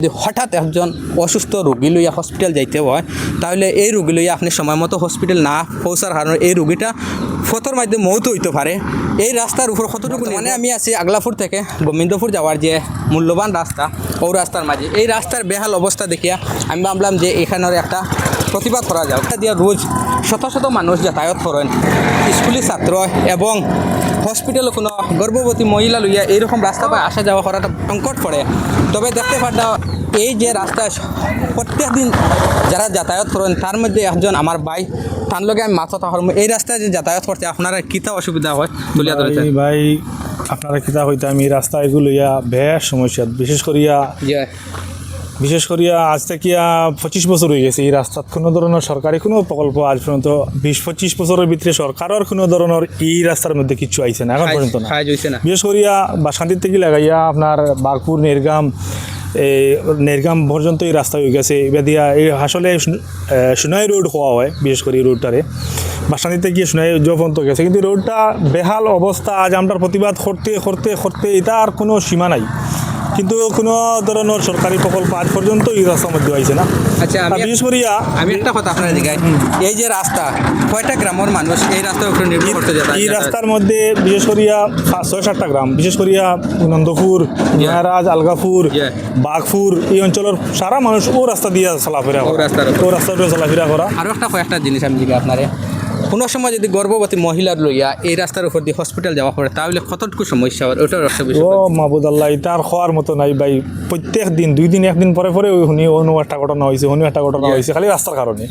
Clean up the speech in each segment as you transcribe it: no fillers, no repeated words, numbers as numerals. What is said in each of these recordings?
যদি হঠাৎ একজন অসুস্থ রোগী লইয়া হসপিটাল যাইতে হয় তাহলে এই রোগী লইয়া আপনি সময় মতো হসপিটাল না পৌঁছার কারণে এই রোগীটা ফতোর মাধ্যমে মৌত হইতে পারে। এই রাস্তার উপর কতটুকু মানে আমি আছি আগলাপুর থেকে গোবিন্দপুর যাওয়ার যে মূল্যবান রাস্তা ও রাস্তার মাঝে এই রাস্তার বেহাল অবস্থা দেখিয়া আমি ভাবলাম যে এখানের একটা প্রতিবাদ করা যাক। দিয়ে রোজ শত শত মানুষ যাতায়াত করেন, স্কুলের ছাত্র এবং হসপিটালে কোনো গর্ভবতী মহিলা লইয়া এইরকম রাস্তা পায় আসা যাওয়া করাটা সংকট পড়ে। তবে দেখতে পারলাম এই যে রাস্তায় প্রত্যেক দিন যারা যাতায়াত করেন তার মধ্যে একজন আমার ভাই, তার লগে আমি মাথা থাকার এই রাস্তায় যে যাতায়াত করতে আপনারা কিতা অসুবিধা হয় তুলিয়া ধরেছেন? ভাই আপনারা কিতা হইতে আমি রাস্তা এগুলো লইয়া বেশ সমস্যা, বিশেষ করিয়া আজ থেকে 25 বছর হয়ে গেছে এই রাস্তাত কোনো ধরনের সরকারি কোনো প্রকল্প আজ পর্যন্ত 20-25 বছরের ভিতরে সরকারের কোনো ধরনের এই রাস্তার মধ্যে কিছু আইছে না এখন পর্যন্ত না। বিশেষ করিয়া বাসকান্দির থেকে লাগাইয়া আপনার বাগপুর নেরগাম পর্যন্ত এই রাস্তা হয়ে গেছে। এবার দিয়া এই আসলে সোনাই রোড হওয়া হয়, বিশেষ করে এই রোডটারে বাসকান্দিতে গিয়ে সোনাই পর্যন্ত গেছে, কিন্তু রোডটা বেহাল অবস্থা। আজ আমরা প্রতিবাদ করতে করতে করতে এটা আর কোনো সীমা নাই, কিন্তু কোনো ধরনের সরকারি প্রকল্প আজ পর্যন্ত এই রাস্তার মধ্যে হয়েছে না। আচ্ছা, বিশেষ করিয়া আমি একটা কথা আপনার দিকে, এই যে রাস্তা কয়টা গ্রামের মানুষ এই রাস্তার উপরে নির্ভর করতে যায়? এই রাস্তার মধ্যে বিশেষ করিয়া 6-7টা গ্রাম, বিশেষ করিয়া নন্দপুর, নয়ারাজ, আলগাপুর, বাগপুর এই অঞ্চলের সারা মানুষ ও রাস্তা দিয়ে চলাফেরা করে, ও রাস্তা দিয়ে চলাফেরা করা। আরও কয়েকটা জিনিস আমি দিকে আপনারে, কোনো সময় যদি গর্ভবতী মহিলার লইয়া এই রাস্তার উপর দিয়ে হসপিটাল যাওয়া পড়ে তাহলে কতটুকু সমস্যা হয়? ওটার ও মাহবুদ আল্লাহ, এটার হওয়ার মতো নাই ভাই। প্রত্যেক দিন 2 দিন 1 দিন পরে শুনি একটা ঘটনা হয়েছে খালি রাস্তার কারণে।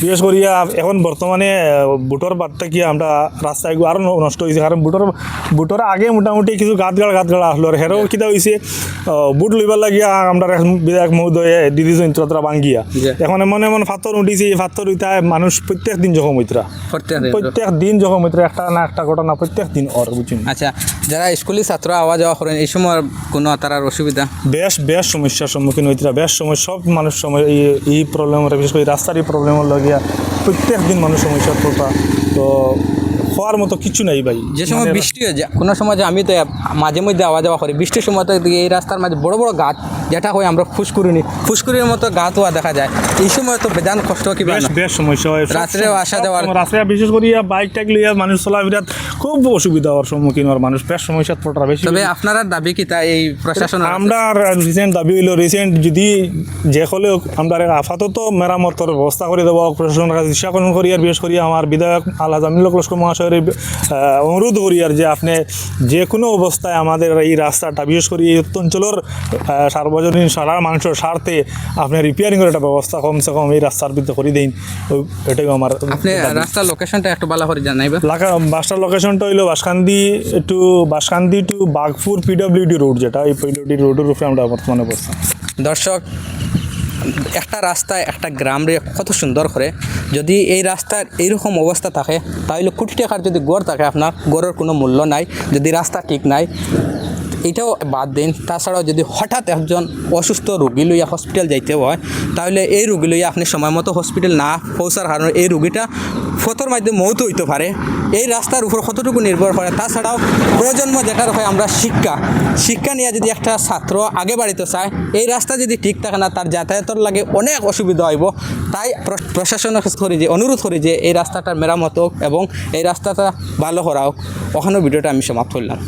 বিশেষ করিয়া এখন বর্তমানে বুটোর বাদটা কি আমরা রাস্তা আরও নষ্ট হয়েছে, কারণ বুটোর আগে মোটামুটি কিছু গাতগাড়া আসলো, আর হেরও কিতা হয়েছে বুট লইবার লাগিয়া আমরা বিধায়ক মহোদয়ে দিদি যন্ত্রটা ভাঙ্গিয়া এখন এমন ফাথর উঠিছে, এই ফাথর উঠায় মানুষ প্রত্যেক দিন যখন মৈত্রা প্রত্যেক দিন যখন মিত্র একটা না একটা ঘটনা প্রত্যেক দিন ওর বুঝুন। আচ্ছা, যারা স্কুলের ছাত্র আওয়া যাওয়া করেন এই সময় কোনো তার অসুবিধা? বেশ সমস্যার সম্মুখীন হইতরা, বেশ সময় সব মানুষ সময় এই প্রবলেমের, বিশেষ করে রাস্তার এই প্রবলেমের লাগিয়া প্রত্যেক দিন মানুষ সমস্যার পড়তা। তো হওয়ার মতো কিছু নাই ভাই। যে সময় বৃষ্টি হয়ে যায়, কোনো সময় যে আমি তো মাঝে মধ্যে আওয়া যাওয়া করি, বৃষ্টির সময় তো এই রাস্তার মাঝে বড় বড় গাছ, যেটা হয় আমরা ফুসকুরির মতো গাছ হওয়া দেখা যায়। এই সময় তো বেদান কষ্ট কি বেশ সমস্যা হয় রাত্রেও আসা যাওয়ার, রাস্তায় বিশেষ করে বাইক টাইক লইয়া মানুষ চলাফেরা খুব অসুবিধা হওয়ার সম্মুখীন হওয়ার মানুষ বেশ সমস্যার পড়া বেশি। তবে আপনারা দাবি কি তা এই প্রশাসন? আমরা রিসেন্ট দাবি হইল যদি যে হলেও আমরা আপাতত মেরামতের ব্যবস্থা করে দেবো, প্রশাসনের কাছে ইচ্ছা করণ করি। আর বিশেষ করি আমার বিধায়ক আল্লাহ জামিল লস্কর মহাশয়ের অনুরোধ করি আর যে আপনি যে কোনো অবস্থায় আমাদের এই রাস্তাটা, বিশেষ করে এই অঞ্চলের সার্বজনীন সারা মানুষের স্বার্থে আপনি রিপেয়ারিংয়ের একটা ব্যবস্থা কমসে কম এই রাস্তার ভিতরে করে দিন। এটাই আমার। আপনি রাস্তার লোকেশনটা একটু ভালো করে জানাইবেন? রাস্তার লোকেশনটা হইল Baskandi to Bagpur PWD road, যেটা এই পিডব্লিউডি রোডের উপরে আমরা বর্তমানে বসছি। দর্শক, একটা রাস্তায় একটা গ্রামরে কত সুন্দর করে, যদি এই রাস্তার এইরকম অবস্থা থাকে তাহলে কোটি টাকার যদি গড় থাকে আপনার গড়ের কোনো মূল্য নাই। যদি রাস্তা ঠিক নাই এটাও বাদ দিন, তাছাড়াও যদি হঠাৎ একজন অসুস্থ রোগী লইয়া হসপিটাল যাইতে হয় তাহলে এই রোগী লইয়া আপনি সময় মতো হসপিটাল না পৌঁছার কারণে এই রোগীটা ফতোর মাধ্যমে মৌত হইতে পারে। এই রাস্তার উপর কতটুকু নির্ভর করে। তাছাড়াও প্রজন্ম যেটা হয় আমরা শিক্ষা নিয়ে যদি একটা ছাত্র আগে বাড়িতে চায়, এই রাস্তা যদি ঠিক থাকে না তার যাতায়াতের লাগে অনেক অসুবিধা হইব। তাই প্রশাসনের অনুরোধ করি যে এই রাস্তাটার মেরামত হোক এবং এই রাস্তাটা ভালো করা হোক। ওখানে ভিডিওটা আমি সমাপ্ত করলাম।